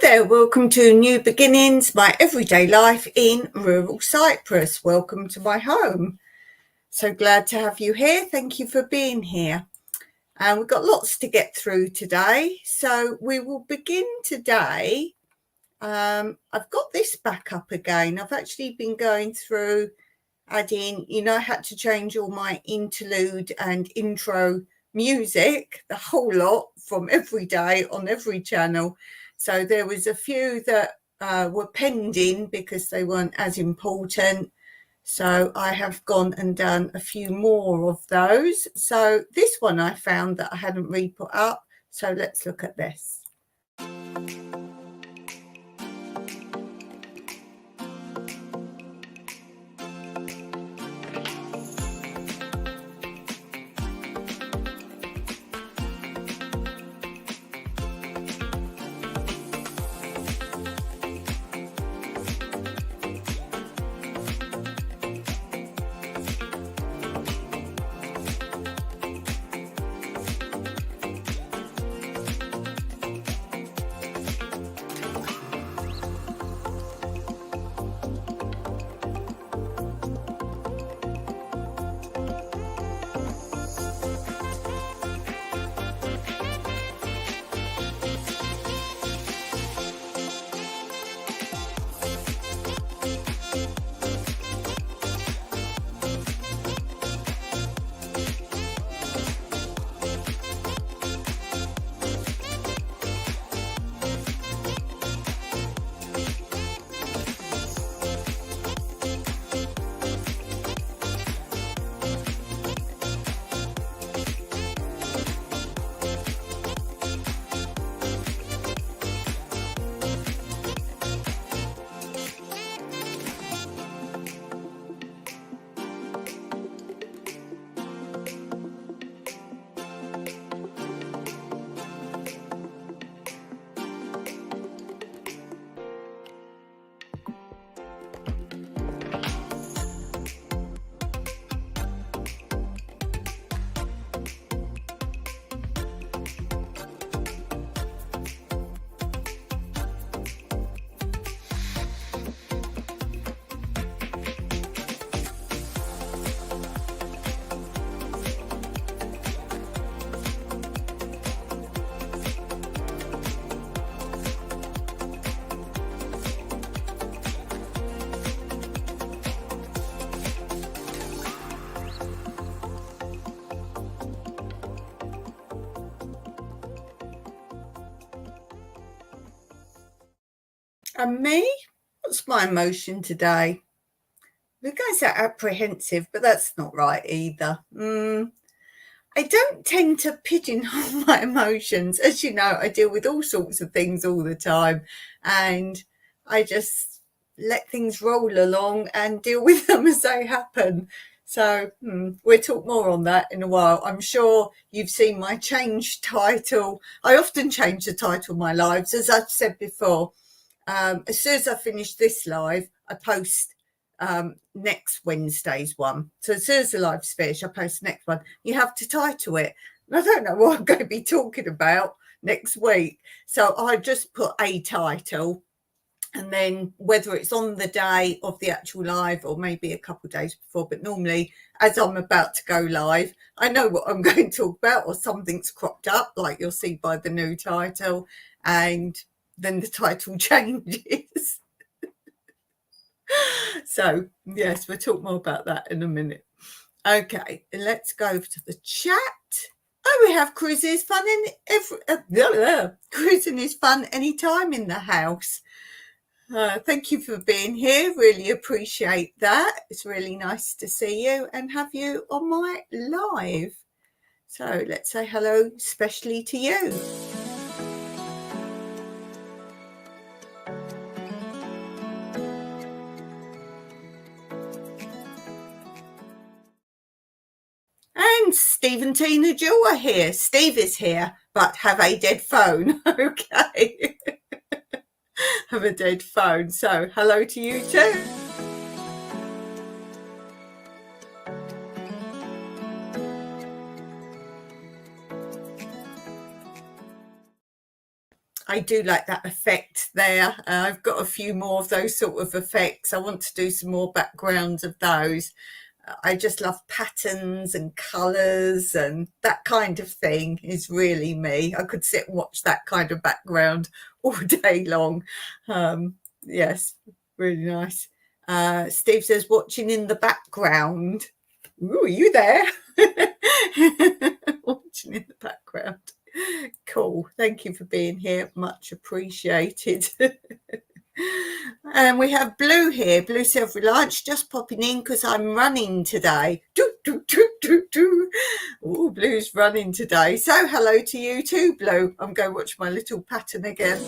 there, welcome to New Beginnings, my everyday life in rural Cyprus. Welcome to my home. So glad to have you here. Thank you for being here. And we've got lots to get through today. So we will begin today. I've got this back up again. I've actually been going through adding, I had to change all my interlude and intro music, the whole lot from every day on every channel. So there was a few that were pending because they weren't as important. So I have gone and done a few more of those. So this one I found that I hadn't re-put up. So let's look at this. And me? What's my emotion today? We're going to say apprehensive, but that's not right either. I don't tend to pigeonhole my emotions. As you know, I deal with all sorts of things all the time, and I just let things roll along and deal with them as they happen. So we'll talk more on that in a while. I'm sure you've seen my change title. I often change the title of my lives, as I've said before. As soon as I finish this live, I post next Wednesday's one. So as soon as the live's finished, I post the next one. You have to title it. And I don't know what I'm going to be talking about next week. So I just put a title, and then whether it's on the day of the actual live or maybe a couple of days before, but normally as I'm about to go live, I know what I'm going to talk about, or something's cropped up, like you'll see by the new title, and then the title changes. So yes, we'll talk more about that in a minute. Okay, let's go to the chat. Oh, we have cruising is fun cruising is fun anytime in the house. Thank you for being here. Really appreciate that. It's really nice to see you and have you on my live. So let's say hello, especially to you. And Steve and Tina Jill are here. Steve is here, but have a dead phone. Okay. Have a dead phone. So hello to you too. I do like that effect there. I've got a few more of those sort of effects. I want to do some more backgrounds of those. I just love patterns and colours, and that kind of thing is really me. I could sit and watch that kind of background all day long. Yes, really nice. Steve says, watching in the background. Ooh, are you there? Watching in the background. Cool. Thank you for being here. Much appreciated. And we have Blue here, Blue Self-Reliance, just popping in because I'm running today. Oh, Blue's running today. So hello to you too, Blue. I'm going to watch my little pattern again.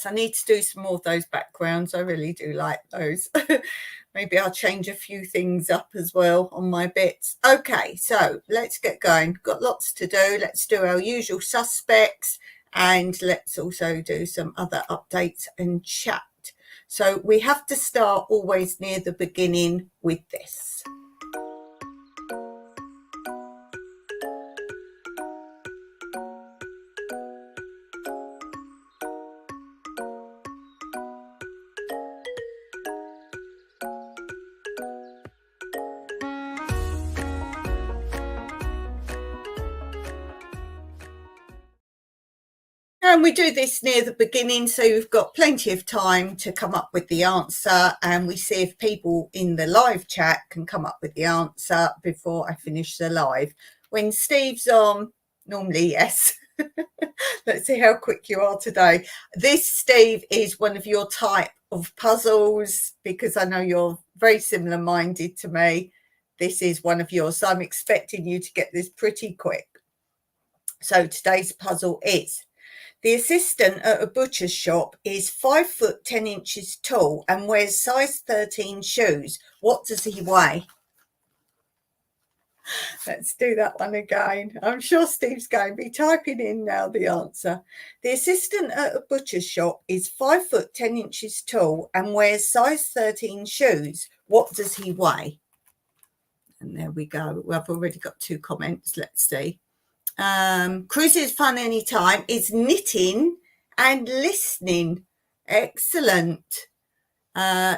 I need to do some more of those backgrounds. I really do like those. Maybe I'll change a few things up as well on my bits. Okay, so let's get going. Got lots to do. Let's do our usual suspects, and let's also do some other updates and chat. So we have to start always near the beginning with this. And we do this near the beginning, so you've got plenty of time to come up with the answer, and we see if people in the live chat can come up with the answer before I finish the live. When Steve's on, normally yes. Let's see how quick you are today. This, Steve, is one of your type of puzzles, because I know you're very similar minded to me. This is one of yours, so I'm expecting you to get this pretty quick. So today's puzzle is: the assistant at a butcher's shop is 5 foot 10 inches tall and wears size 13 shoes. What does he weigh? Let's do that one again. I'm sure Steve's going to be typing in now the answer. The assistant at a butcher's shop is 5 foot 10 inches tall and wears size 13 shoes. What does he weigh? And there we go. I've already got 2 comments. Let's see. Cruises Fun Anytime is knitting and listening. Excellent.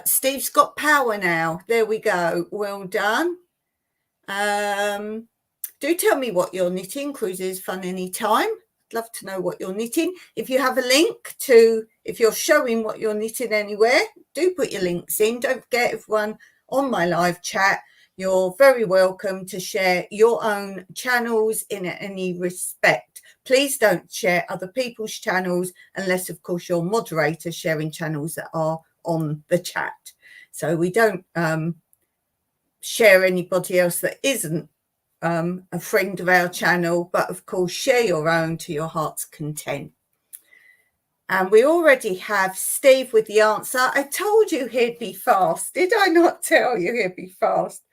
Steve's got power now. There we go. Well done. Do tell me what you're knitting. Cruises Fun Anytime. I'd love to know what you're knitting. If you have a link to, if you're showing what you're knitting anywhere, do put your links in. Don't forget, everyone on my live chat, you're very welcome to share your own channels in any respect. Please don't share other people's channels unless, of course, you're moderator sharing channels that are on the chat. So we don't share anybody else that isn't a friend of our channel, but of course, share your own to your heart's content. And we already have Steve with the answer. I told you he'd be fast. Did I not tell you he'd be fast?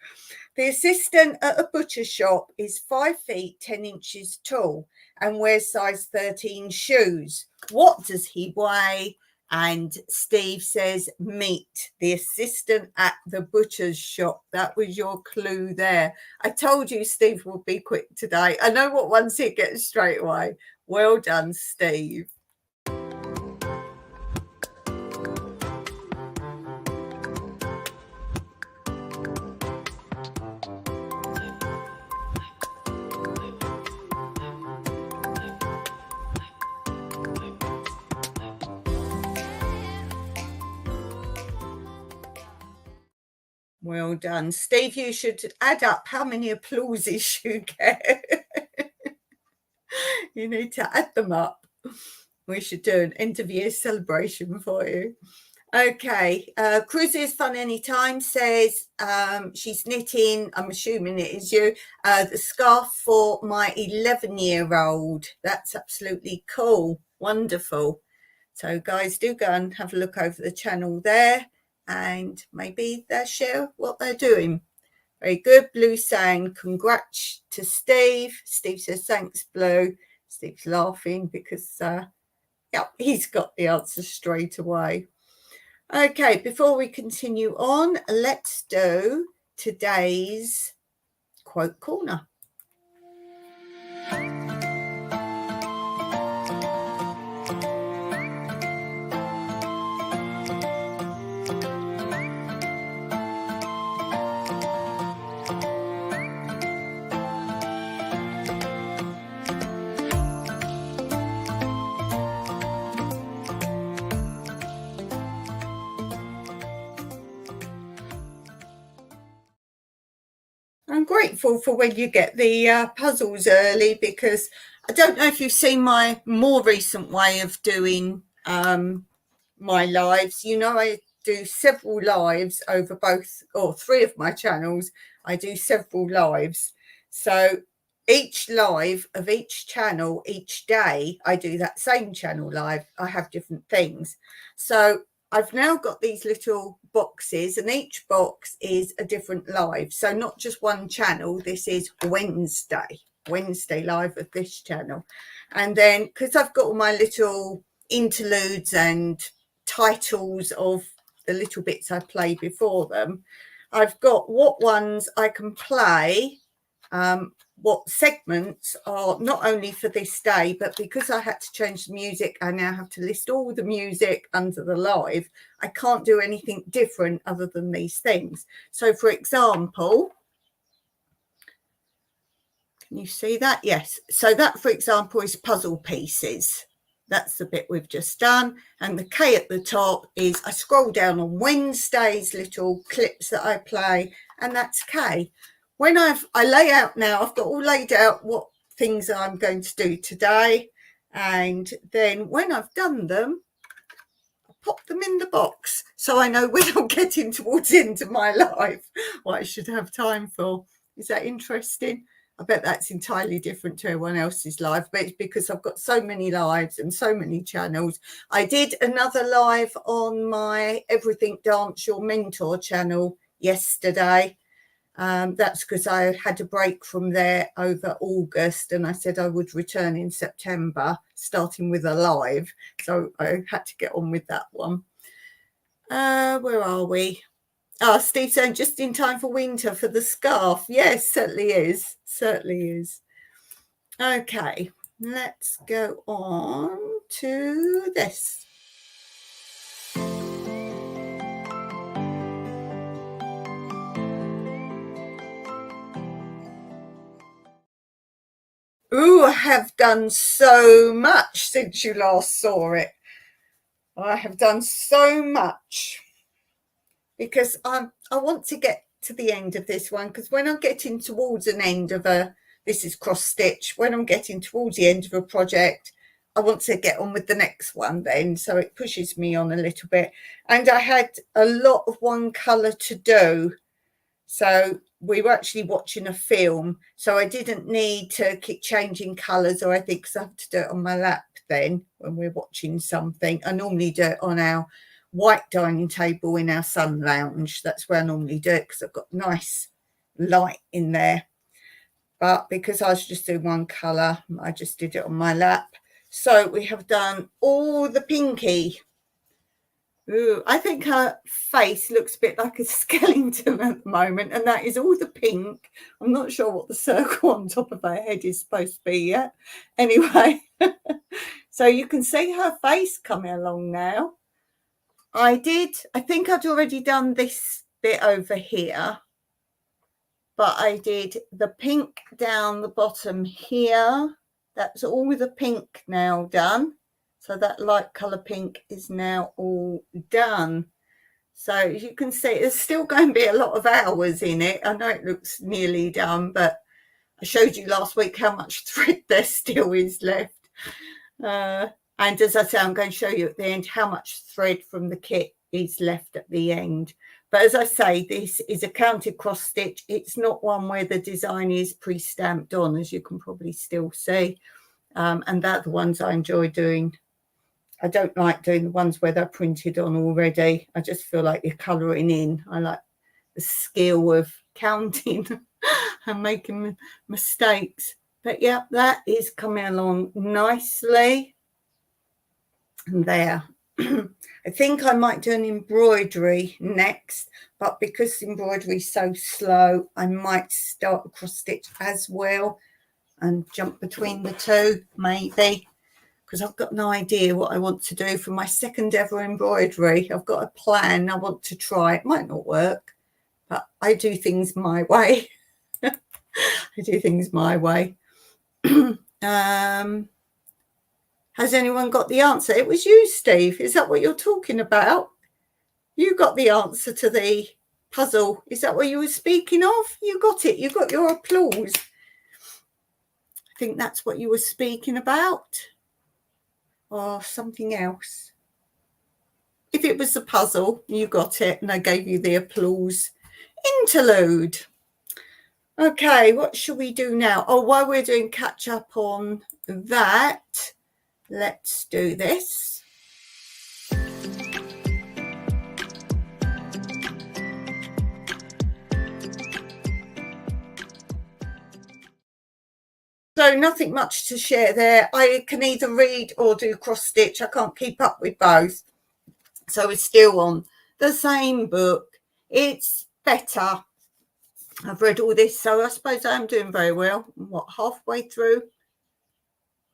The assistant at a butcher shop is 5 feet 10 inches tall and wears size 13 shoes. What does he weigh? And Steve says meat. The assistant at the butcher's shop. That was your clue there. I told you Steve would be quick today. I know what ones he gets straight away. Well done, Steve. Well done. Steve, you should add up how many applauses you get. You need to add them up. We should do an end of year celebration for you. Okay, Cruises Fun Anytime says she's knitting, I'm assuming it is you, the scarf for my 11-year-old. That's absolutely cool. Wonderful. So guys, do go and have a look over the channel there, and maybe they'll share what they're doing. Very good. Blue saying congrats to Steve. Steve says thanks, Blue. Steve's laughing because yeah, he's got the answer straight away. Okay, before we continue on, let's do today's quote corner. I'm grateful for when you get the puzzles early, because I don't know if you've seen my more recent way of doing my lives. You know, I do several lives over both or three of my channels. I do several lives. So each live of each channel, each day, I do that same channel live. I have different things. So I've now got these little boxes, and each box is a different live. So not just one channel. This is Wednesday live of this channel. And then because I've got all my little interludes and titles of the little bits I play before them, I've got what ones I can play, what segments are not only for this day, but because I had to change the music, I now have to list all the music under the live. I can't do anything different other than these things. So for example, can you see that? Yes. So that, for example, is puzzle pieces. That's the bit we've just done. And the K at the top is, I scroll down on Wednesday's little clips that I play, and that's K. When I lay out now, I've got all laid out what things I'm going to do today. And then when I've done them, I pop them in the box so I know when I'm getting towards the end of my life what I should have time for. Is that interesting? I bet that's entirely different to everyone else's live, but it's because I've got so many lives and so many channels. I did another live on my Everything Dance Your Mentor channel yesterday. That's because I had a break from there over August, and I said I would return in September, starting with a live. So I had to get on with that one. Where are we? Steve saying just in time for winter for the scarf. Yes, certainly is. Certainly is. Okay, let's go on to this. Ooh, I have done so much since you last saw it. I have done so much because I want to get to the end of this one, because when I'm getting towards an end of this is cross stitch, when I'm getting towards the end of a project, I want to get on with the next one then, so it pushes me on a little bit. And I had a lot of one colour to do, so we were actually watching a film, so I didn't need to keep changing colours or anything, because I have to do it on my lap then when we're watching something. I normally do it on our white dining table in our sun lounge. That's where I normally do it, because I've got nice light in there. But because I was just doing one colour, I just did it on my lap. So we have done all the pinky. Ooh, I think her face looks a bit like a skeleton at the moment, and that is all the pink. I'm not sure what the circle on top of her head is supposed to be yet. Anyway, so you can see her face coming along now. I think I'd already done this bit over here, but I did the pink down the bottom here. That's all with the pink now done. So that light colour pink is now all done. So as you can see, there's still going to be a lot of hours in it. I know it looks nearly done, but I showed you last week how much thread there still is left. And as I say, I'm going to show you at the end how much thread from the kit is left at the end. But as I say, this is a counted cross stitch. It's not one where the design is pre-stamped on, as you can probably still see. And they're the ones I enjoy doing. I don't like doing the ones where they're printed on already. I just feel like you're colouring in. I like the skill of counting and making mistakes. But yeah, that is coming along nicely. And there. I think I might do an embroidery next, but because embroidery is so slow, I might start a cross stitch as well and jump between the two, maybe, because I've got no idea what I want to do for my second ever embroidery. I've got a plan I want to try. It might not work, but I do things my way. I do things my way. Has anyone got the answer? It was you, Steve. Is that what you're talking about? You got the answer to the puzzle. Is that what you were speaking of? You got it. You got your applause. I think that's what you were speaking about. Or something else. If it was the puzzle, you got it, and I gave you the applause. Interlude. Okay, what should we do now? Oh, while we're doing catch up on that, let's do this. So nothing much to share there. I can either read or do cross stitch. I can't keep up with both. So we're still on the same book. It's better. I've read all this, so I suppose I am doing very well. What, halfway through?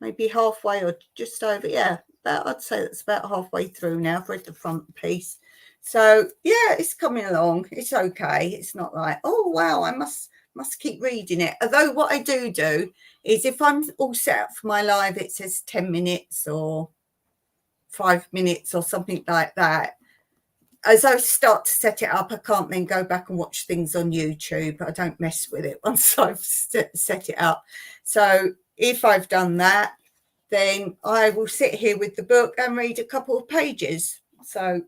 Maybe halfway or just over. Yeah, I'd say that's about halfway through now. I've read the front piece. So yeah, it's coming along. It's okay. It's not like, oh wow, I must keep reading it. Although what I do is if I'm all set up for my live, it says 10 minutes or 5 minutes or something like that. As I start to set it up, I can't then go back and watch things on YouTube. I don't mess with it once I've set it up. So if I've done that, then I will sit here with the book and read a couple of pages. So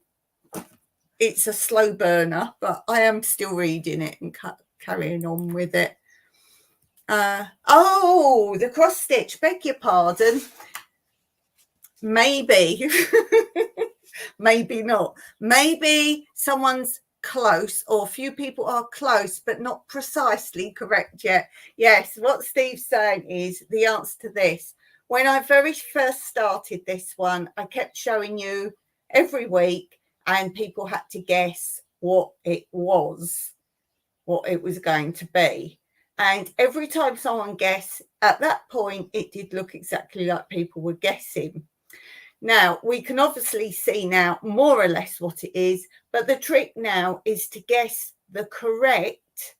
it's a slow burner, but I am still reading it and carrying on with it. Oh, the cross stitch, beg your pardon. Maybe. Maybe not. Maybe someone's close, or a few people are close but not precisely correct yet. Yes, what Steve's saying is the answer to this. When I very first started this one, I kept showing you every week and people had to guess what it was going to be. And every time someone guessed, at that point, it did look exactly like people were guessing. Now, we can obviously see now more or less what it is, but the trick now is to guess the correct,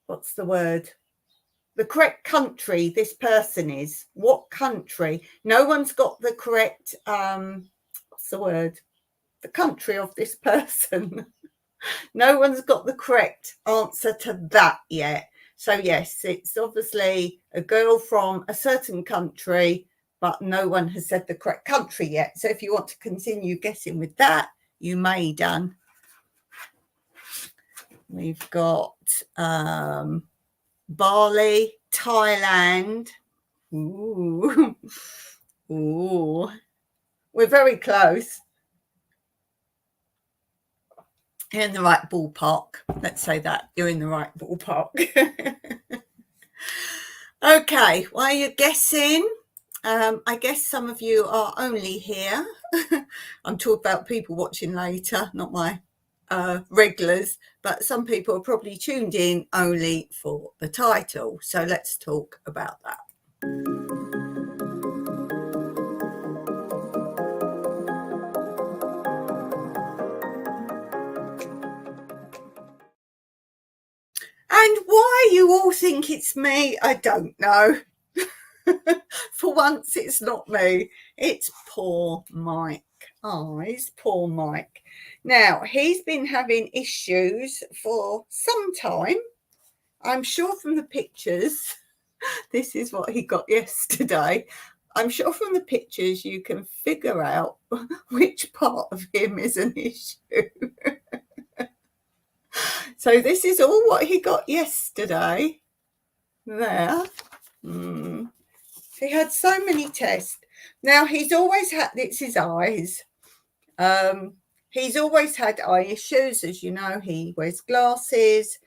what's the word? The correct country this person is. What country? No one's got the correct, what's the word? The country of this person. No one's got the correct answer to that yet. So yes, it's obviously a girl from a certain country, but no one has said the correct country yet. So if you want to continue guessing with that, you may done. We've got Bali, Thailand. Ooh. Ooh. We're very close. You're in the right ballpark. Let's say that. You're in the right ballpark. Okay, while you're guessing, I guess some of you are only here. I'm talking about people watching later, not my regulars, but some people are probably tuned in only for the title. So let's talk about that. And why you all think it's me, I don't know. For once, it's not me. It's poor Mike. It's poor Mike. Now, he's been having issues for some time. I'm sure from the pictures, this is what he got yesterday. I'm sure from the pictures you can figure out which part of him is an issue. So this is all what he got yesterday. There. He had so many tests. Now, he's always had, it's his eyes. He's always had eye issues, as you know. He wears glasses.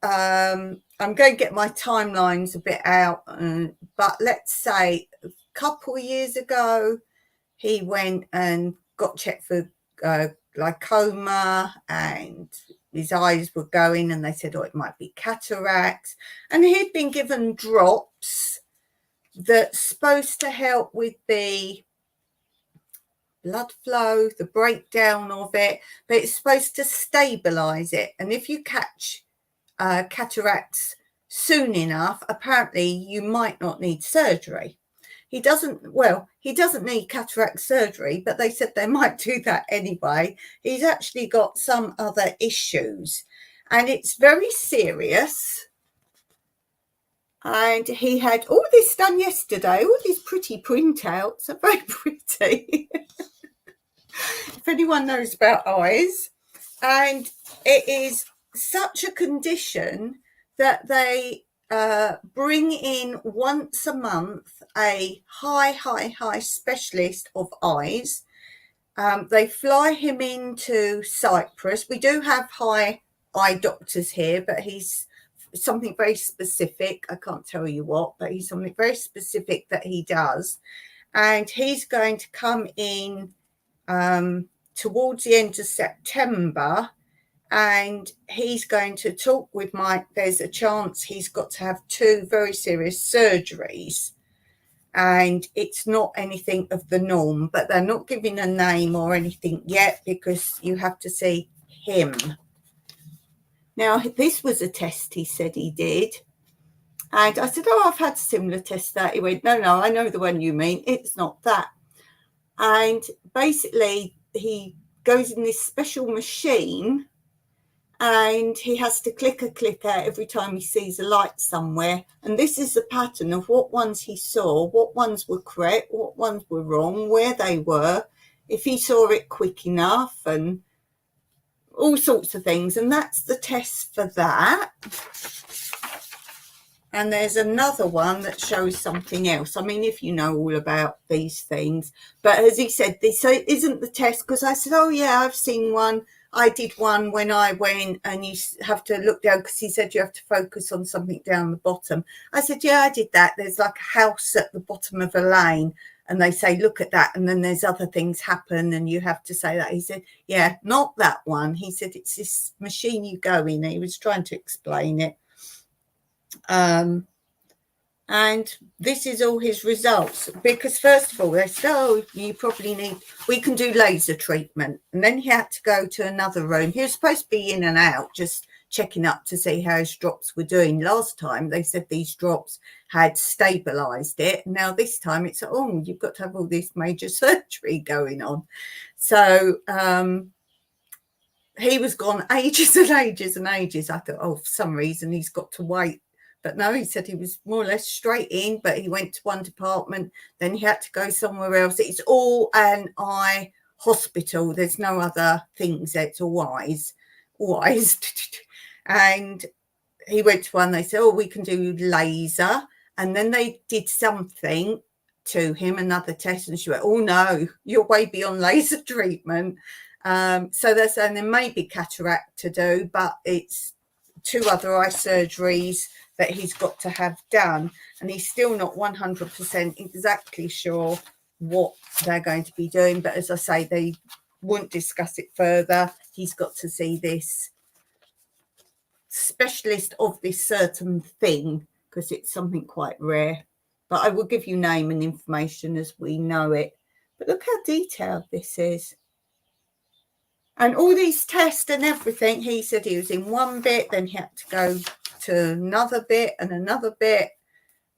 I'm going to get my timelines a bit out, but let's say couple of years ago, he went and got checked for glaucoma, and his eyes were going, and they said, oh, it might be cataracts. And he'd been given drops that's supposed to help with the blood flow, the breakdown of it, but it's supposed to stabilize it. And if you catch cataracts soon enough, apparently you might not need surgery. He doesn't need cataract surgery, but they said they might do that anyway. He's actually got some other issues, and it's very serious. And he had all this done yesterday. All these pretty printouts are very pretty. If anyone knows about eyes. And it is such a condition that they bring in once a month a high specialist of eyes. They fly him into Cyprus. We do have high eye doctors here, but he's something very specific. I can't tell you what, but he's something very specific that he does. And he's going to come in towards the end of September, and he's going to talk with Mike. There's a chance he's got to have 2 very serious surgeries, and it's not anything of the norm, but they're not giving a name or anything yet because you have to see him. Now, this was a test he said he did, and I said, oh, I've had a similar test that. He went, no, I know the one you mean, it's not that. And basically he goes in this special machine, and he has to click a clicker every time he sees a light somewhere. And this is the pattern of what ones he saw, what ones were correct, what ones were wrong, where they were, if he saw it quick enough, and all sorts of things. And that's the test for that. And there's another one that shows something else. I mean, if you know all about these things. But as he said, this isn't the test, because I said, oh, yeah, I've seen one. I did one when I went, and you have to look down, because he said you have to focus on something down the bottom. I said, yeah, I did that. There's like a house at the bottom of a lane, and they say, look at that. And then there's other things happen, and you have to say that. He said, yeah, not that one. He said, it's this machine you go in. He was trying to explain it. And this is all his results, because first of all they said, oh, you probably need, we can do laser treatment. And then he had to go to another room. He was supposed to be in and out, just checking up to see how his drops were doing. Last time they said these drops had stabilized it. Now this time it's, oh, you've got to have all this major surgery going on. So he was gone ages and ages and ages. I thought, oh, for some reason he's got to wait. But no, he said he was more or less straight in, but he went to one department, then he had to go somewhere else. It's all an eye hospital. There's no other things. It's all eyes. And he went to one, they said, oh, we can do laser. And then they did something to him, another test, and she went, oh, no, you're way beyond laser treatment. So they're saying there may be cataract to do, but it's 2 other eye surgeries that he's got to have done, and he's still not 100% exactly sure what they're going to be doing. But as I say, they won't discuss it further. He's got to see this specialist of this certain thing, because it's something quite rare. But I will give you name and information as we know it. But look how detailed this is. And all these tests and everything, he said he was in one bit, then he had to go to another bit and another bit.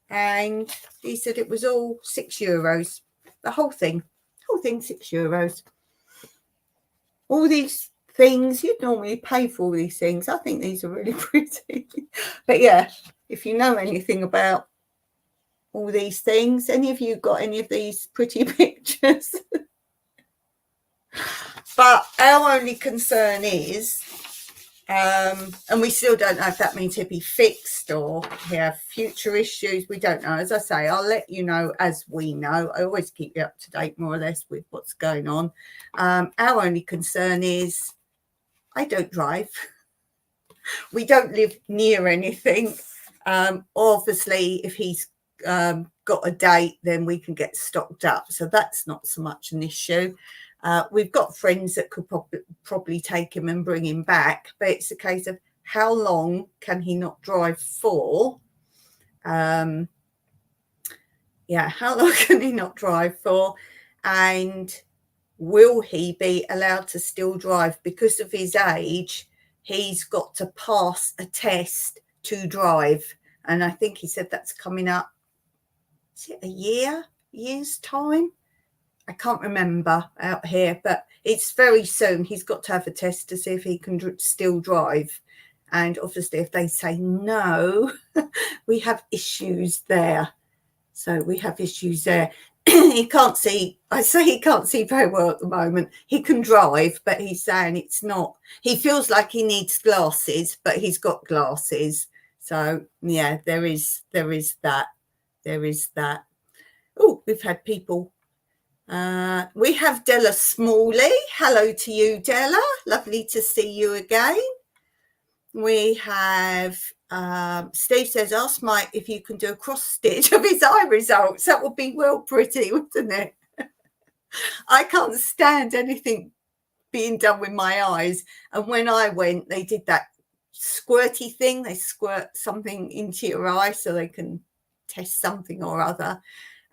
And he said it was all €6. The whole thing, €6. All these things, you'd normally pay for all these things. I think these are really pretty. But yeah, if you know anything about all these things, any of you got any of these pretty pictures? But our only concern is, and we still don't know if that means he'll be fixed or he'll have future issues. We don't know. As I say, I'll let you know as we know. I always keep you up to date more or less with what's going on. Our only concern is I don't drive. We don't live near anything. Obviously, if he's got a date, then we can get stocked up. So that's not so much an issue. We've got friends that could probably take him and bring him back, but it's a case of how long can he not drive for? How long can he not drive for? And will he be allowed to still drive? Because of his age, he's got to pass a test to drive. And I think he said that's coming up, is it a year's time? I can't remember out here, but it's very soon. He's got to have a test to see if he can still drive. And obviously, if they say no, we have issues there. So we have issues there. He can't see. I say he can't see very well at the moment. He can drive, but he's saying it's not. He feels like he needs glasses, but he's got glasses. So yeah, there is that. There is that. Oh, we've had people. We have Della Smalley. Hello to you, Della. Lovely to see you again. We have Steve says, ask Mike if you can do a cross stitch of his eye results. That would be well pretty, wouldn't it? I can't stand anything being done with my eyes. And when I went, they did that squirty thing. They squirt something into your eye so they can test something or other.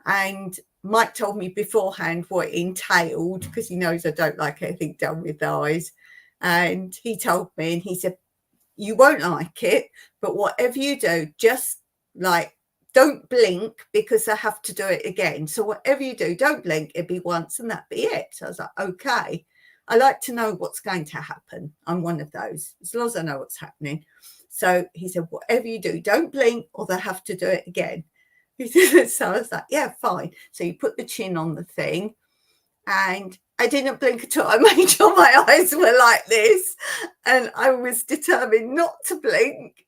And Mike told me beforehand what it entailed, because he knows I don't like anything done with the eyes. And he told me, and he said, you won't like it, but whatever you do, just like don't blink, because I have to do it again. So whatever you do, don't blink. It'd be once and that'd be it. So I was like, okay. I like to know what's going to happen. I'm one of those, as long as I know what's happening. So he said, whatever you do, don't blink or they'll have to do it again. So I was like, yeah, fine. So you put the chin on the thing, and I didn't blink at all. I made sure my eyes were like this, and I was determined not to blink.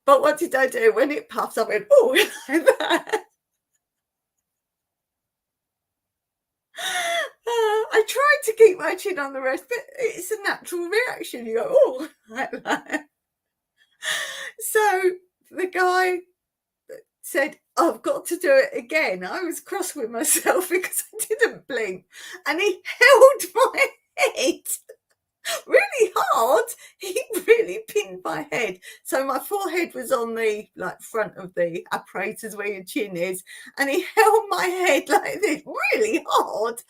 But what did I do? When it puffed, I went, oh, like that. I tried to keep my chin on the rest, but it's a natural reaction. You go, oh, like that. So the guy said, I've got to do it again. I was cross with myself because I didn't blink. And he held my head really hard. He really pinned my head. So my forehead was on the front of the apparatus where your chin is. And he held my head like this really hard.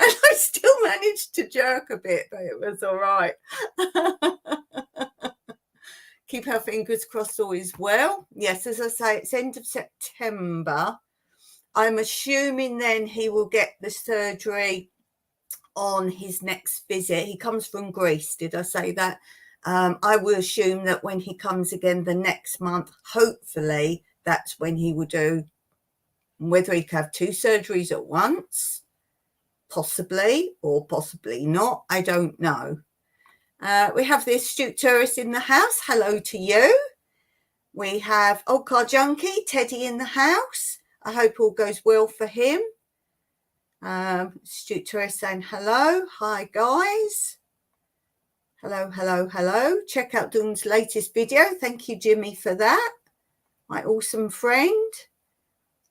And I still managed to jerk a bit, but it was all right. Keep our fingers crossed all is well. Yes, as I say, it's end of September. I'm assuming then he will get the surgery on his next visit. He comes from Greece, did I say that? I will assume that when he comes again the next month, hopefully that's when he will do, whether he can have 2 surgeries at once, possibly, or possibly not, I don't know. We have the astute tourist in the house. Hello to you. We have Old Car Junkie, Teddy in the house. I hope all goes well for him. Astute tourist saying hello. Hi, guys. Hello, hello, hello. Check out Dawn's latest video. Thank you, Jimmy, for that. My awesome friend.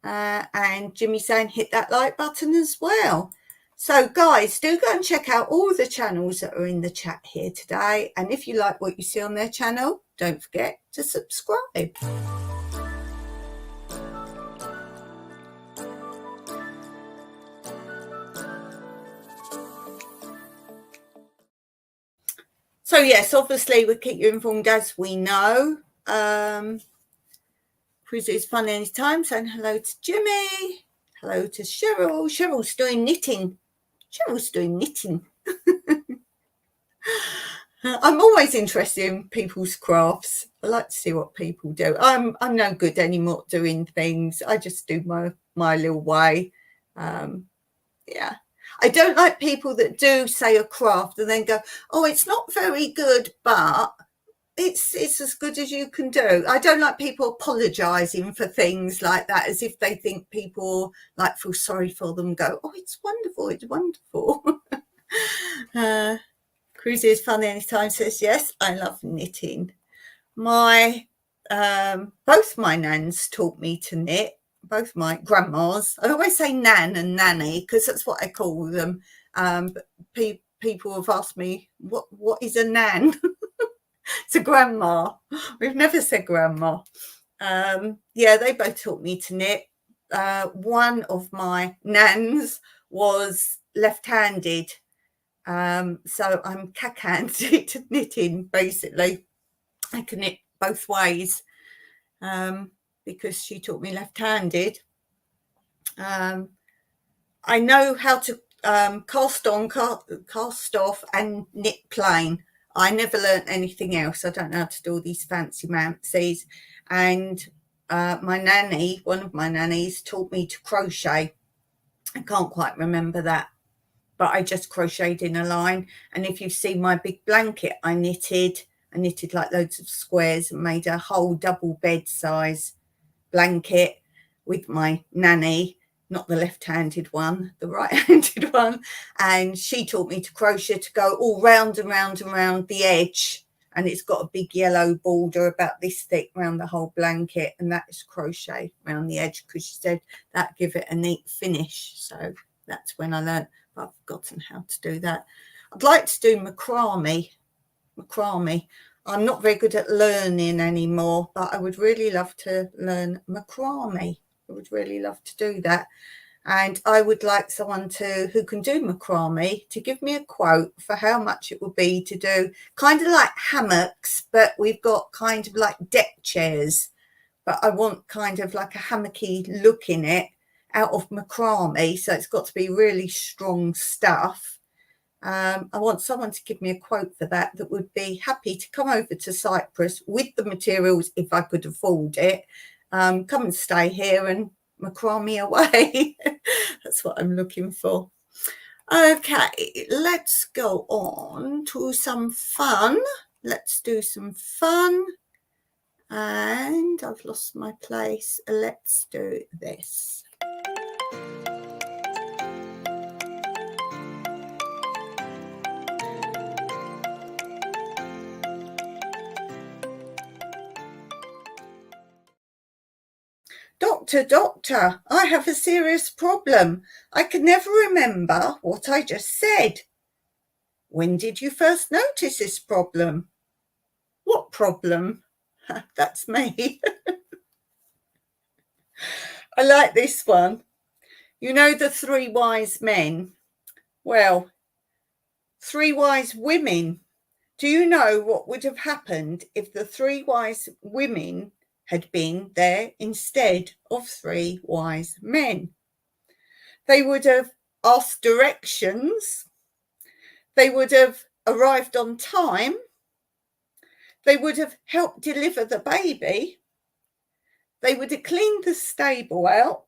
And Jimmy saying hit that like button as well. So guys, do go and check out all the channels that are in the chat here today. And if you like what you see on their channel, don't forget to subscribe. So yes, obviously we'll keep you informed as we know. Cruiser's fun anytime, saying hello to Jimmy. Hello to Cheryl. Cheryl's doing knitting. I'm always interested in people's crafts. I like to see what people do. I'm no good anymore at doing things. I just do my little way. Yeah. I don't like people that do say a craft and then go, oh, it's not very good, but it's as good as you can do. I don't like people apologising for things like that, as if they think people feel sorry for them, go, oh, it's wonderful, it's wonderful. Cruzy is funny anytime, says, yes, I love knitting. Both my nans taught me to knit. both my grandmas. I always say nan and nanny because that's what I call them. But people have asked me, what is a nan? It's a grandma. We've never said grandma. Yeah, they both taught me to knit. One of my nans was left-handed, so I'm cack-handed knitting, basically. I can knit both ways because she taught me left-handed. I know how to cast on, cast off and knit plain. I never learnt anything else. I don't know how to do all these fancy mancies. And my nanny, one of my nannies, taught me to crochet. I can't quite remember that, but I just crocheted in a line. And if you see my big blanket, I knitted like loads of squares and made a whole double bed size blanket with my nanny, not the left-handed one, the right-handed one. And she taught me to crochet to go all round and round and round the edge. And it's got a big yellow border about this thick around the whole blanket. And that is crochet around the edge because she said that give it a neat finish. So that's when I learned, but I've forgotten how to do that. I'd like to do macrame. I'm not very good at learning anymore, but I would really love to learn macrame. I would really love to do that. And I would like someone who can do macrame to give me a quote for how much it would be to do kind of like hammocks, but we've got kind of like deck chairs. But I want kind of like a hammocky look in it out of macrame. So it's got to be really strong stuff. I want someone to give me a quote for that would be happy to come over to Cyprus with the materials if I could afford it. Come and stay here and macrame away. That's what I'm looking for. Okay, let's go on to some fun. Let's do some fun. And I've lost my place. Let's do this. Doctor, I have a serious problem. I can never remember what I just said. When did you first notice this problem? What problem? That's me. I like this one. You know the three wise men? Well, three wise women. Do you know what would have happened if the three wise women had been there instead of three wise men? They would have asked directions. They would have arrived on time. They would have helped deliver the baby. They would have cleaned the stable out.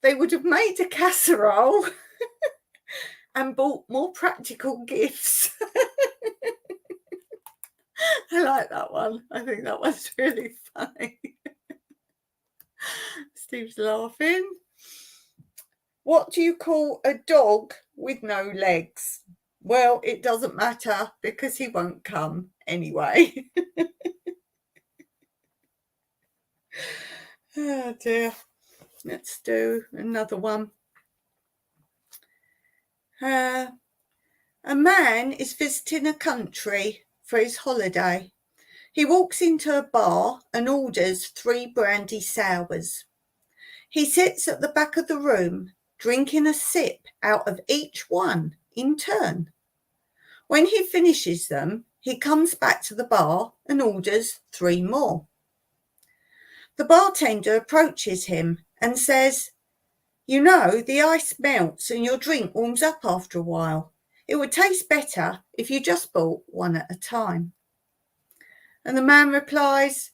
They would have made a casserole and bought more practical gifts. I like that one. I think that one's really funny. Steve's laughing. What do you call a dog with no legs? Well, it doesn't matter because he won't come anyway. Oh dear. Let's do another one. A man is visiting a country for his holiday. He walks into a bar and orders 3 brandy sours. He sits at the back of the room, drinking a sip out of each one in turn. When he finishes them, he comes back to the bar and orders 3 more. The bartender approaches him and says, "You know, the ice melts and your drink warms up after a while. It would taste better if you just bought one at a time." And the man replies,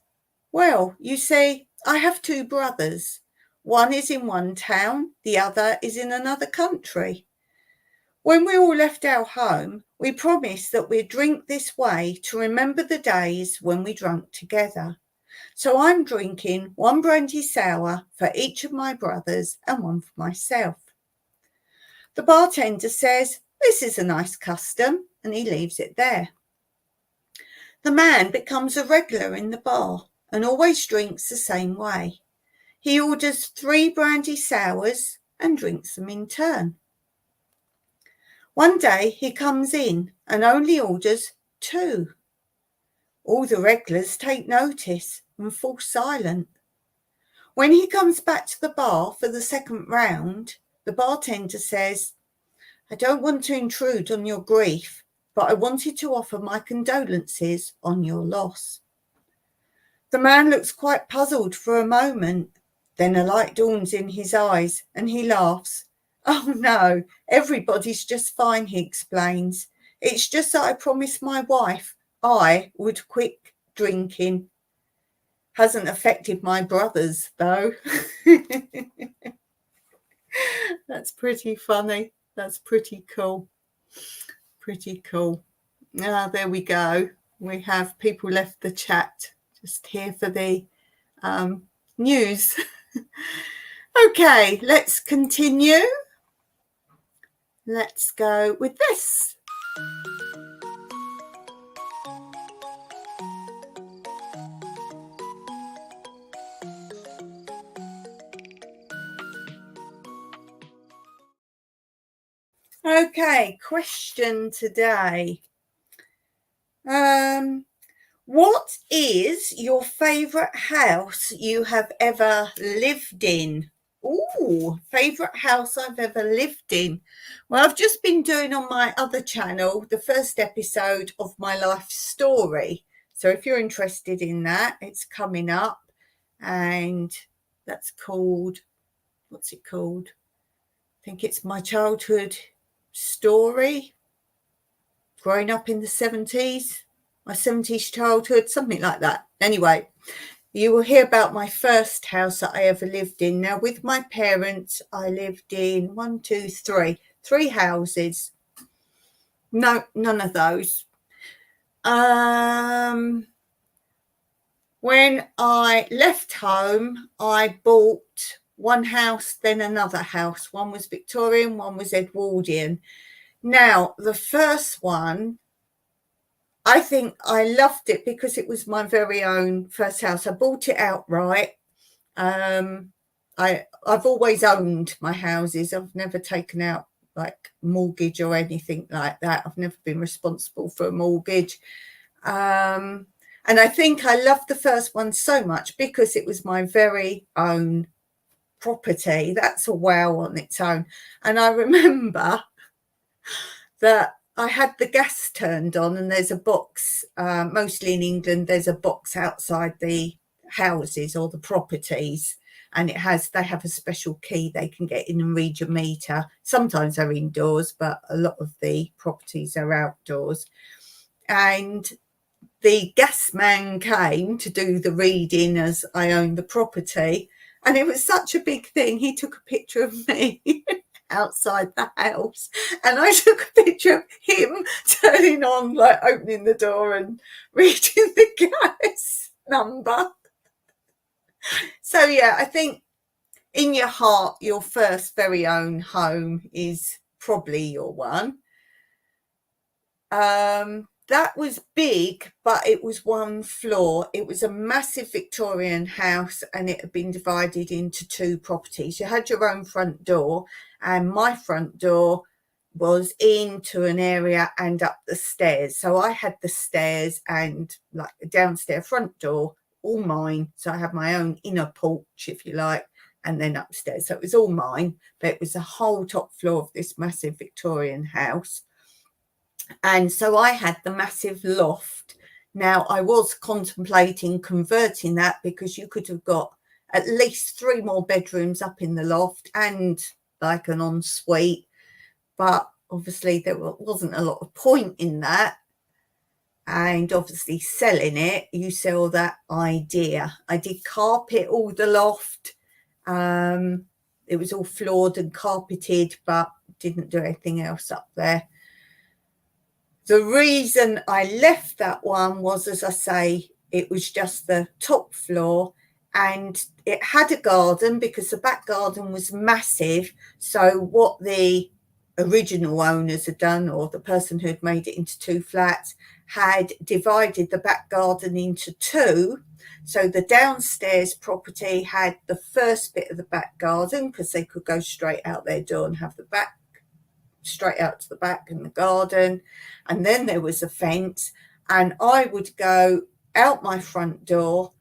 "Well, you see, I have 2 brothers. One is in one town, the other is in another country. When we all left our home, we promised that we'd drink this way to remember the days when we drank together. So I'm drinking 1 brandy sour for each of my brothers and 1 for myself." The bartender says, "This is a nice custom," and he leaves it there. The man becomes a regular in the bar and always drinks the same way. He orders 3 brandy sours and drinks them in turn. One day he comes in and only orders 2. All the regulars take notice and fall silent. When he comes back to the bar for the second round, the bartender says, "I don't want to intrude on your grief, but I wanted to offer my condolences on your loss." The man looks quite puzzled for a moment. Then a light dawns in his eyes and he laughs. "Oh no, everybody's just fine," he explains. "It's just that I promised my wife I would quit drinking. Hasn't affected my brothers, though." That's pretty funny. That's pretty cool. Pretty cool. There we go. We have people left the chat just here for the news. Okay, let's continue. Let's go with this. Okay, question today. What is your favourite house you have ever lived in? Ooh, favourite house I've ever lived in. Well, I've just been doing on my other channel the first episode of my life story. So if you're interested in that, it's coming up. And that's called, what's it called? I think it's my childhood story. Growing up in the 70s. My 70s childhood, something like that. Anyway, you will hear about my first house that I ever lived in. Now, with my parents, I lived in 3 houses. No, none of those. When I left home, I bought one house, then another house. One was Victorian, one was Edwardian. Now, the first one, I think I loved it because it was my very own first house. I bought it outright. I've always owned my houses. I've never taken out like mortgage or anything like that. I've never been responsible for a mortgage. And I think I loved the first one so much because it was my very own property. That's a wow on its own. And I remember that I had the gas turned on, and there's a box, mostly in England, there's a box outside the houses or the properties, and they have a special key. They can get in and read your meter. Sometimes they're indoors, but a lot of the properties are outdoors. And the gas man came to do the reading as I owned the property, and it was such a big thing. He took a picture of me outside the house, and I took a picture of him turning on, like opening the door and reading the gas number. So yeah, I think in your heart, your first very own home is probably your one. That was big, but it was 1 floor. It was a massive Victorian house, and it had been divided into 2 properties. You had your own front door, and my front door was into an area and up the stairs. So I had the stairs and like the downstairs front door, all mine. So I had my own inner porch, if you like, and then upstairs. So it was all mine, but it was the whole top floor of this massive Victorian house. And so I had the massive loft. Now, I was contemplating converting that because you could have got at least 3 more bedrooms up in the loft and like an ensuite. But obviously there wasn't a lot of point in that. And obviously selling it, you sell that idea. I did carpet all the loft. It was all floored and carpeted, but didn't do anything else up there. The reason I left that one was, as I say, it was just the top floor, and it had a garden because the back garden was massive. So what the original owners had done, or the person who had made it into 2 flats, had divided the back garden into 2. So the downstairs property had the first bit of the back garden, because they could go straight out their door and have the back straight out to the back in the garden. And then there was a fence, and I would go out my front door,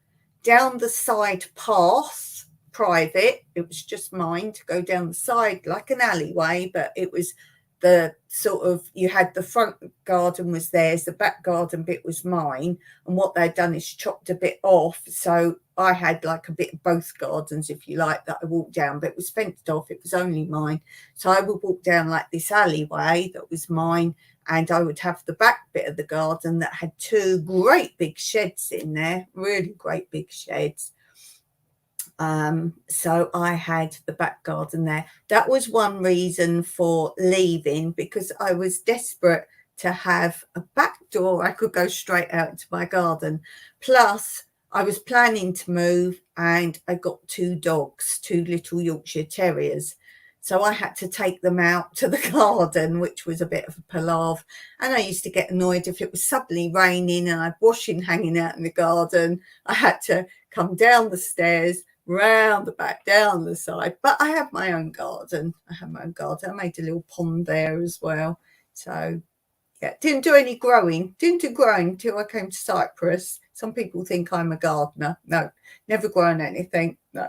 down the side path, private. It was just mine to go down the side like an alleyway, but it was the sort of, you had the front garden was theirs, the back garden bit was mine, and what they'd done is chopped a bit off, so I had like a bit of both gardens, if you like, that I walked down, but it was fenced off, it was only mine. So I would walk down like this alleyway that was mine, and I would have the back bit of the garden that had two great big sheds in there, really great big sheds. So I had the back garden there. That was one reason for leaving, because I was desperate to have a back door I could go straight out into my garden. Plus, I was planning to move, and I got two dogs, two little Yorkshire Terriers. So I had to take them out to the garden, which was a bit of a palaver. And I used to get annoyed if it was suddenly raining and I had washing hanging out in the garden. I had to come down the stairs, round the back, down the side. But I have my own garden. I made a little pond there as well. So yeah, didn't do any growing. Didn't do growing until I came to Cyprus. Some people think I'm a gardener. No, never grown anything. No.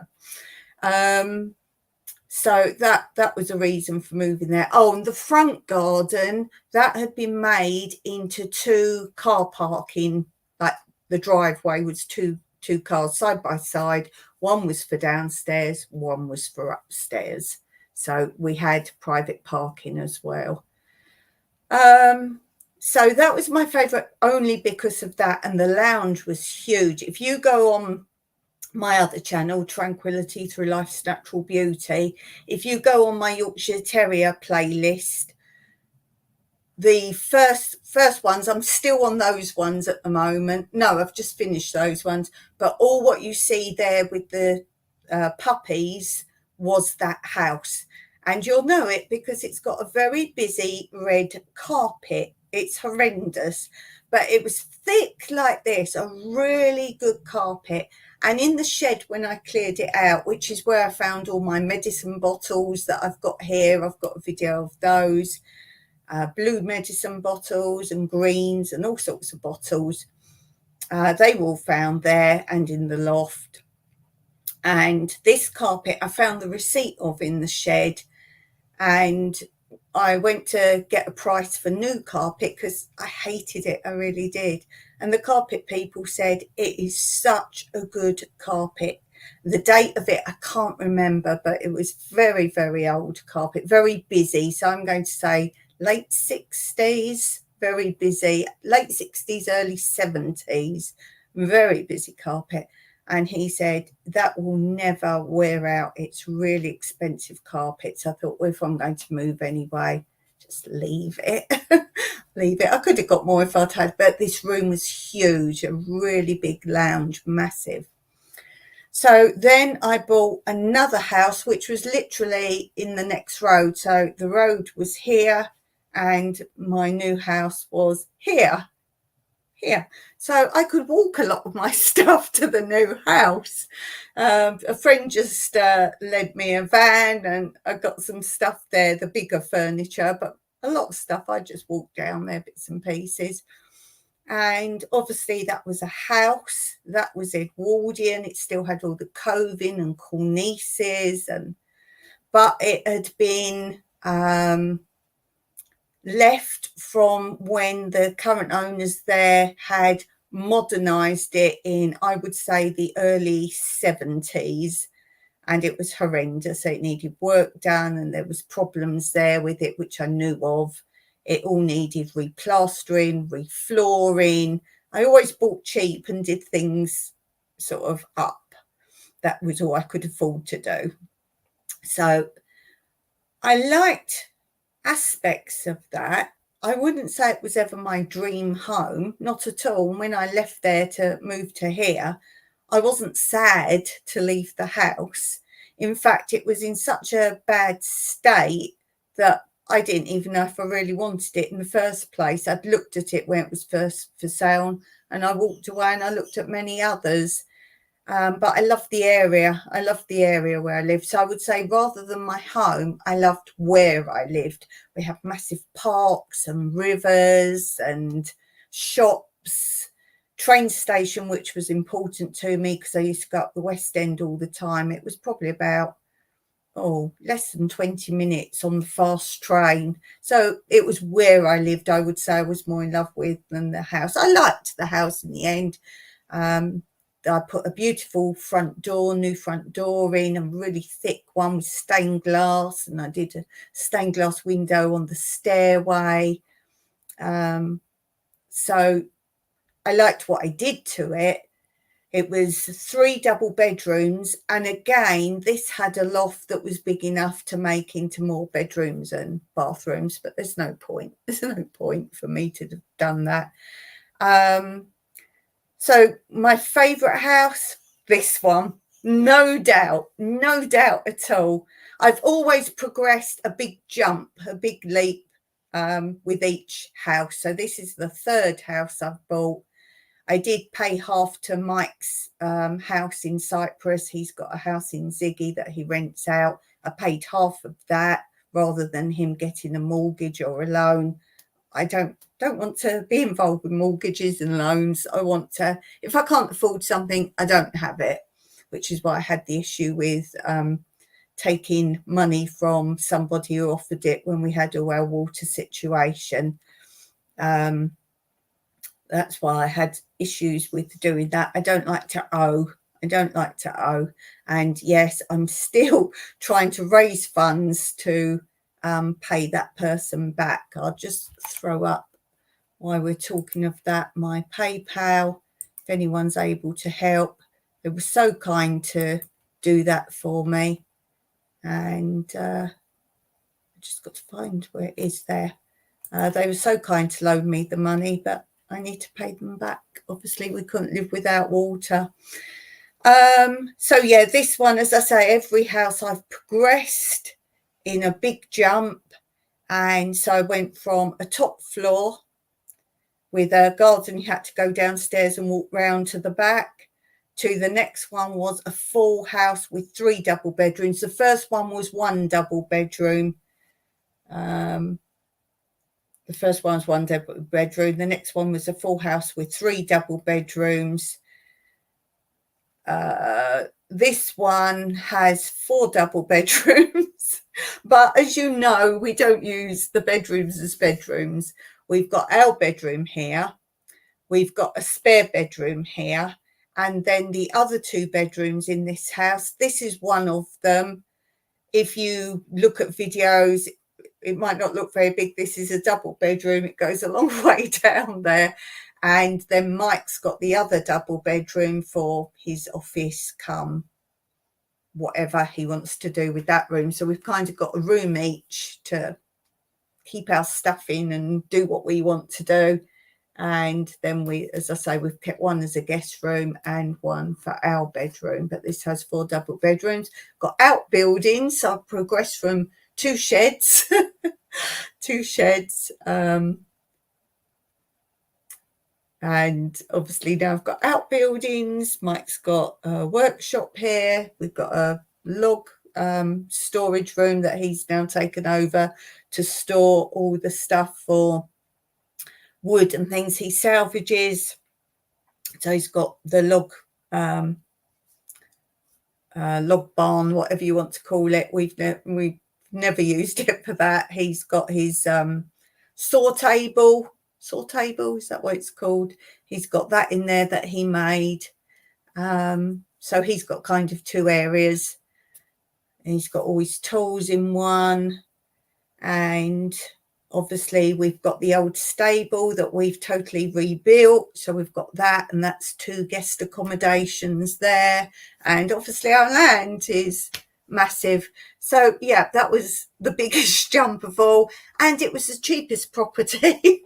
So that was a reason for moving there. Oh, and the front garden, that had been made into two car parking, like the driveway was two cars side by side. One was for downstairs, one was for upstairs. So we had private parking as well. So that was my favourite only because of that, and the lounge was huge. If you go on my other channel, Tranquility Through Life's Natural Beauty, if you go on my Yorkshire Terrier playlist, the first ones, I'm still on those ones at the moment. No, I've just finished those ones. But all what you see there with the puppies was that house. And you'll know it because it's got a very busy red carpet. It's horrendous. But it was thick like this, a really good carpet. And in the shed, when I cleared it out, which is where I found all my medicine bottles that I've got here, I've got a video of those, blue medicine bottles and greens and all sorts of bottles. They were all found there and in the loft. And this carpet I found the receipt of in the shed, and I went to get a price for new carpet because I hated it. I really did. And the carpet people said it is such a good carpet. The date of it I can't remember, but it was very, very old carpet, very busy. So I'm going to say late 60s, very busy, late 60s, early 70s, very busy carpet. And he said, that will never wear out. It's really expensive carpets. I thought, well, if I'm going to move anyway, just leave it. Leave it. I could have got more if I'd had, but this room was huge, a really big lounge, massive. So then I bought another house, which was literally in the next road. So the road was here and my new house was here. So I could walk a lot of my stuff to the new house. A friend just lent me a van and I got some stuff there, the bigger furniture, but a lot of stuff I just walked down there, bits and pieces. And obviously that was a house, that was Edwardian, it still had all the coving and cornices, but it had been left from when the current owners there had modernised it in, I would say, the early 70s, and it was horrendous. It needed work done and there was problems there with it, which I knew of. It all needed replastering, reflooring. I always bought cheap and did things sort of up. That was all I could afford to do. So I liked aspects of that. I wouldn't say it was ever my dream home, not at all. When I left there to move to here, I wasn't sad to leave the house. In fact, it was in such a bad state that I didn't even know if I really wanted it in the first place. I'd looked at it when it was first for sale and I walked away and I looked at many others. But I love the area. I love the area where I live. So I would say rather than my home, I loved where I lived. We have massive parks and rivers and shops, train station, which was important to me because I used to go up the West End all the time. It was probably about, less than 20 minutes on the fast train. So it was where I lived, I would say I was more in love with than the house. I liked the house in the end. I put a beautiful front door, new front door in, a really thick one with stained glass, and I did a stained glass window on the stairway. So I liked what I did to it. It was 3 double bedrooms, and again, this had a loft that was big enough to make into more bedrooms and bathrooms, but there's no point. There's no point for me to have done that. So my favourite house, this one, no doubt at all. I've always progressed a big jump, a big leap with each house. So this is the 3rd house I've bought. I did pay half to Mike's house in Cyprus. He's got a house in Ziggy that he rents out. I paid half of that rather than him getting a mortgage or a loan. I don't want to be involved with mortgages and loans. I want to, if I can't afford something, I don't have it, which is why I had the issue with taking money from somebody who offered it when we had a well water situation. That's why I had issues with doing that. I don't like to owe. And yes, I'm still trying to raise funds to pay that person back. I'll just throw up, while we're talking of that, my PayPal, if anyone's able to help. They were so kind to do that for me. And I just got to find where it is there. They were so kind to loan me the money, but I need to pay them back. Obviously, we couldn't live without water. So yeah, this one, as I say, every house I've progressed in a big jump. And so I went from a top floor with a garden, you had to go downstairs and walk round to the back, to the next one was a full house with 3 double bedrooms. The first one was 1 double bedroom. The first one was 1 double bedroom. The next one was a full house with 3 double bedrooms. This one has 4 double bedrooms. But as you know, we don't use the bedrooms as bedrooms. We've got our bedroom here. We've got a spare bedroom here. And then the other 2 bedrooms in this house, this is one of them. If you look at videos, it might not look very big. This is a double bedroom. It goes a long way down there. And then Mike's got the other double bedroom for his office, come whatever he wants to do with that room. So we've kind of got a room each to keep our stuff in and do what we want to do. And then we, as I say, we've kept one as a guest room and one for our bedroom. But this has 4 double bedrooms. Got outbuildings. So I've progressed from 2 sheds, 2 sheds. And obviously now I've got outbuildings. Mike's got a workshop here. We've got a log storage room that he's now taken over to store all the stuff for wood and things he salvages. So he's got the log barn, whatever you want to call it. We've never used it for that. He's got his saw table, is that what it's called? He's got that in there that he made. So he's got kind of 2 areas. He's got all his tools in one. And obviously we've got the old stable that we've totally rebuilt. So we've got that, and that's 2 guest accommodations there. And obviously our land is massive. So yeah, that was the biggest jump of all. And it was the cheapest property.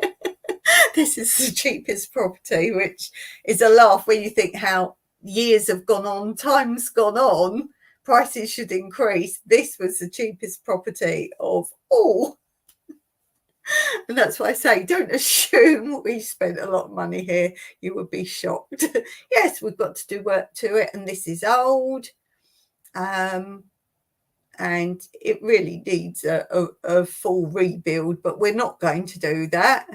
This is the cheapest property, which is a laugh when you think how years have gone on, time's gone on, prices should increase. This was the cheapest property of all. And that's why I say, don't assume we spent a lot of money here. You would be shocked. Yes, we've got to do work to it, and this is old. And it really needs a full rebuild, but we're not going to do that.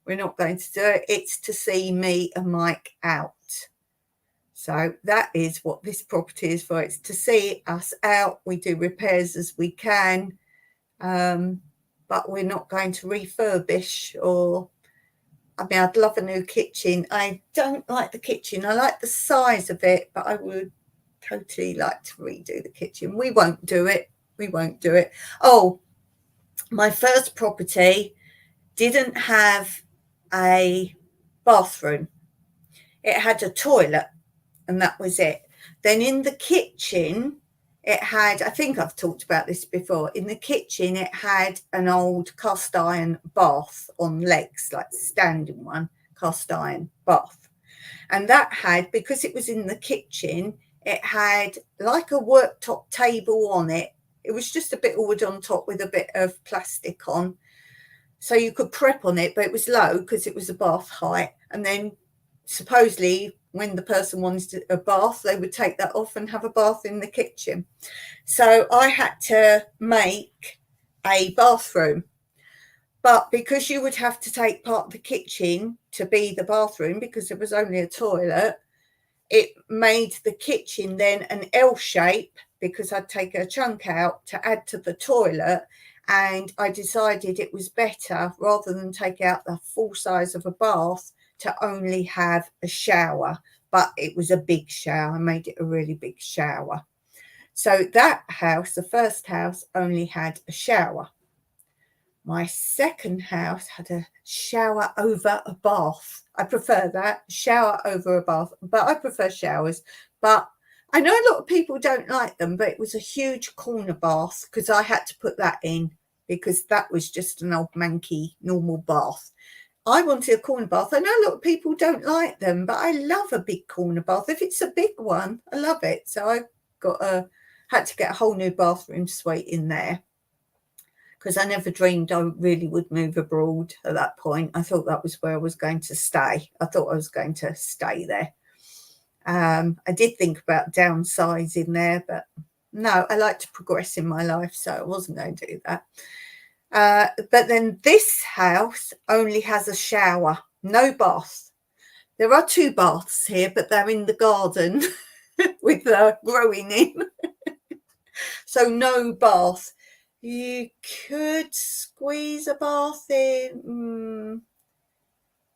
We're not going to do it. It's to see me and Mike out. So that is what this property is for. It's to see us out. We do repairs as we can, but we're not going to refurbish or, I mean, I'd love a new kitchen. I don't like the kitchen. I like the size of it, but I would totally like to redo the kitchen. We won't do it. We won't do it. Oh, my first property didn't have a bathroom. It had a toilet, and that was it. Then in the kitchen, it had, I think I've talked about this before, in the kitchen, it had an old cast iron bath on legs, like standing one, cast iron bath. And that had, because it was in the kitchen, it had like a worktop table on it. It was just a bit of wood on top with a bit of plastic on. So you could prep on it, but it was low because it was a bath height. And then supposedly when the person wanted a bath, they would take that off and have a bath in the kitchen. So I had to make a bathroom. But because you would have to take part of the kitchen to be the bathroom, because there was only a toilet, it made the kitchen then an L shape, because I'd take a chunk out to add to the toilet. And I decided it was better, rather than take out the full size of a bath, to only have a shower. But it was a big shower. I made it a really big shower. So that house, the first house, only had a shower. My second house had a shower over a bath. I prefer that, shower over a bath, but I prefer showers. But I know a lot of people don't like them, but it was a huge corner bath because I had to put that in because that was just an old manky normal bath. I wanted a corner bath. I know a lot of people don't like them, but I love a big corner bath. If it's a big one, I love it. So I had to get a whole new bathroom suite in there, because I never dreamed I really would move abroad at that point. I thought that was where I was going to stay. I thought I was going to stay there. I did think about downsizing there, but no, I like to progress in my life, so I wasn't going to do that. But then this house only has a shower, no bath. There are 2 baths here, but they're in the garden with growing in. So no bath. You could squeeze a bath in.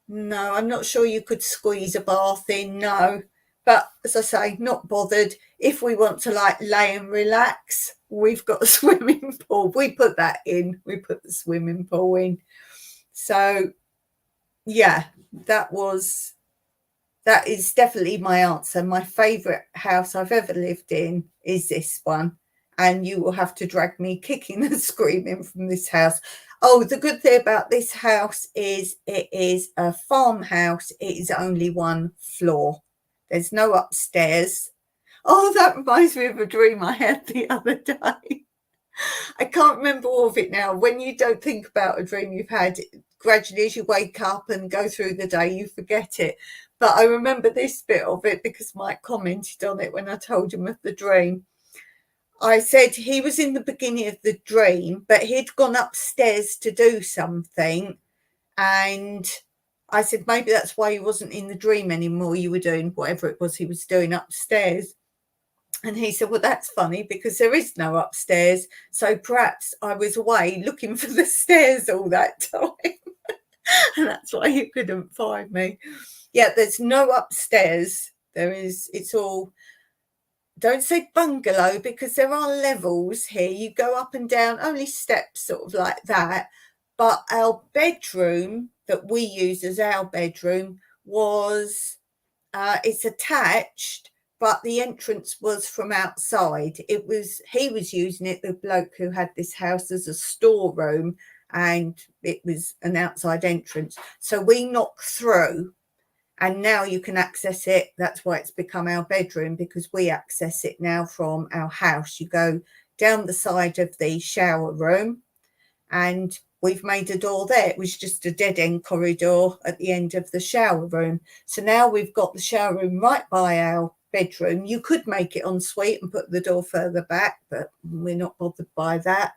No, I'm not sure you could squeeze a bath in, no. But as I say, not bothered. If we want to like lay and relax, we've got a swimming pool. We put that in. We put the swimming pool in. So yeah, that is definitely my answer. My favourite house I've ever lived in is this one. And you will have to drag me kicking and screaming from this house. Oh, the good thing about this house is it is a farmhouse. It is only 1 floor. There's no upstairs. Oh, that reminds me of a dream I had the other day. I can't remember all of it now. When you don't think about a dream you've had, gradually as you wake up and go through the day, you forget it. But I remember this bit of it because Mike commented on it when I told him of the dream. I said he was in the beginning of the dream, but he'd gone upstairs to do something. And I said, maybe that's why he wasn't in the dream anymore. You were doing whatever it was he was doing upstairs. And he said, well, that's funny because there is no upstairs. So perhaps I was away looking for the stairs all that time. And that's why you couldn't find me. Yeah, there's no upstairs. It's all, don't say bungalow because there are levels here. You go up and down, only steps sort of like that. But our bedroom that we use as our bedroom was, it's attached, but the entrance was from outside. He was using it, the bloke who had this house, as a storeroom, and it was an outside entrance. So we knocked through, and now you can access it. That's why it's become our bedroom, because we access it now from our house. You go down the side of the shower room, and we've made a door there. It was just a dead end corridor at the end of the shower room. So now we've got the shower room right by our bedroom. You could make it ensuite and put the door further back, but we're not bothered by that.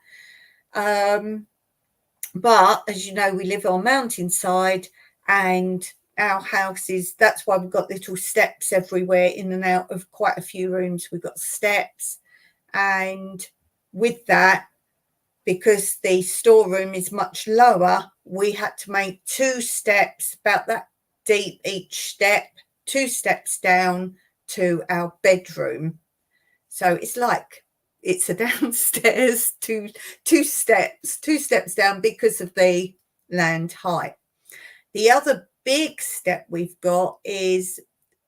But as you know, we live on mountainside, and our house is, that's why we've got little steps everywhere in and out of quite a few rooms. We've got steps, and with that, because the storeroom is much lower, we had to make 2 steps about that deep each step, 2 steps down to our bedroom. So it's like it's a downstairs, two steps down because of the land height. The other big step we've got is,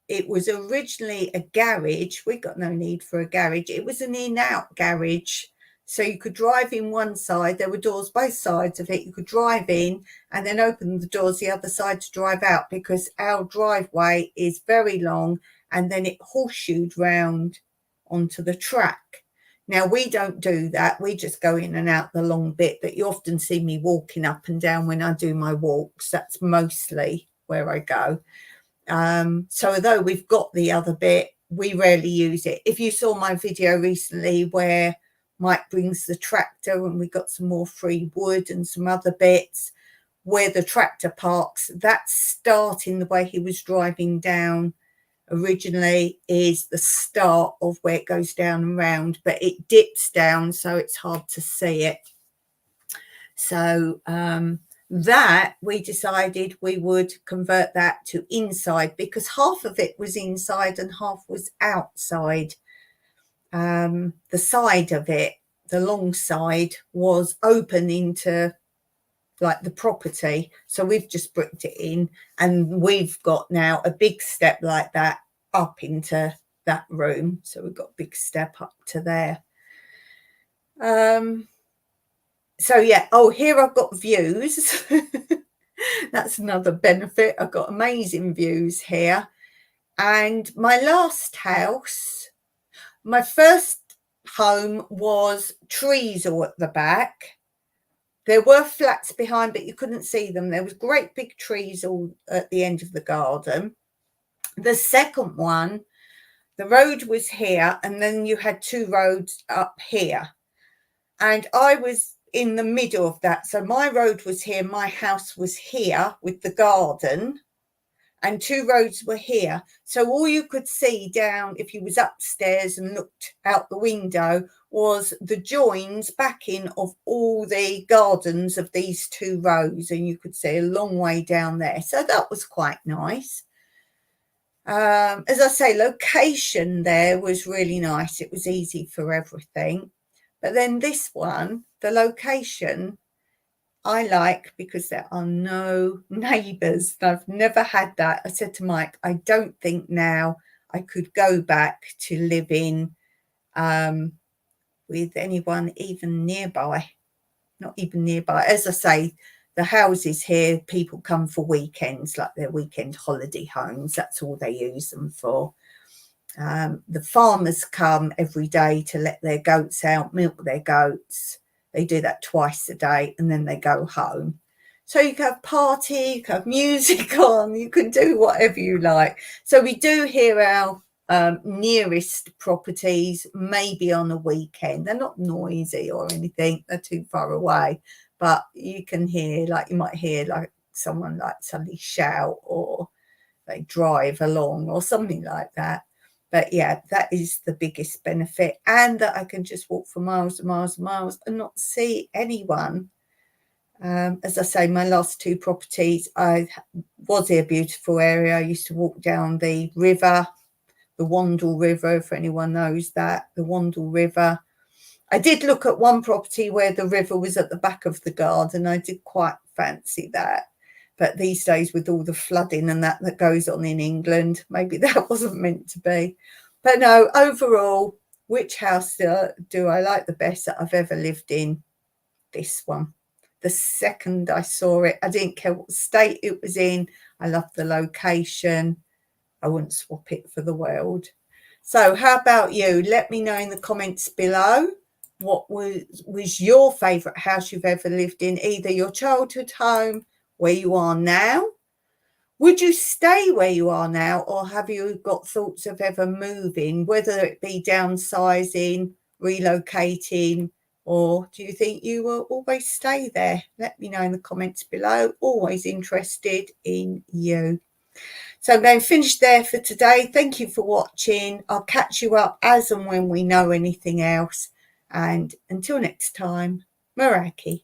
it was originally a garage. We got no need for a garage. It was an in-out garage. So you could drive in one side. There were doors both sides of it. You could drive in and then open the doors the other side to drive out, because our driveway is very long, and then it horseshoed round onto the track. Now, we don't do that. We just go in and out the long bit that you often see me walking up and down when I do my walks. That's mostly where I go. So although we've got the other bit, we rarely use it. If you saw my video recently where Mike brings the tractor and we got some more free wood and some other bits, where the tractor parks, that starting the way he was driving down originally is the start of where it goes down and round, but it dips down, so it's hard to see it. So that we decided we would convert that to inside, because half of it was inside and half was outside. The side of it, the long side, was open into like the property, so we've just bricked it in, and we've got now a big step like that up into that room, so we've got a big step up to there. So yeah, oh, here I've got views. That's another benefit. I've got amazing views here. And my last house, my first home, was trees all at the back. There were flats behind, but you couldn't see them. There was great big trees all at the end of the garden. The second one, the road was here, and then you had 2 roads up here. And I was in the middle of that. So my road was here, my house was here with the garden, and 2 roads were here. So all you could see down, if you was upstairs and looked out the window, was the joins backing of all the gardens of these 2 rows, and you could see a long way down there. So that was quite nice. As I say, location there was really nice. It was easy for everything. But then this one, the location, I like because there are no neighbours. I've never had that. I said to Mike, I don't think now I could go back to living with anyone even nearby. Not even nearby. As I say, the houses here, people come for weekends, like their weekend holiday homes. That's all they use them for. The farmers come every day to let their goats out, milk their goats. They do that twice a day, and then they go home. So you can have party, you can have music on, you can do whatever you like. So we do hear our nearest properties maybe on a weekend. They're not noisy or anything, they're too far away, but you can hear, like you might hear like someone like suddenly shout, or they drive along or something like that. But yeah, that is the biggest benefit, and that I can just walk for miles and miles and miles and not see anyone. As I say, my last 2 properties, I was in a beautiful area. I used to walk down the river, the Wandle River, if anyone knows that, the Wandle River. I did look at one property where the river was at the back of the garden. I did quite fancy that. But these days, with all the flooding and that goes on in England, maybe that wasn't meant to be. But no, overall, which house do I like the best that I've ever lived in? This one. The second I saw it, I didn't care what state it was in. I loved the location. I wouldn't swap it for the world. So how about you? Let me know in the comments below. what was your favourite house you've ever lived in, either your childhood home, where you are now. Would you stay where you are now, or have you got thoughts of ever moving, whether it be downsizing, relocating, or do you think you will always stay there? Let me know in the comments below. Always interested in you. So I'm going to finish there for today. Thank you for watching. I'll catch you up as and when we know anything else. And until next time, Meraki.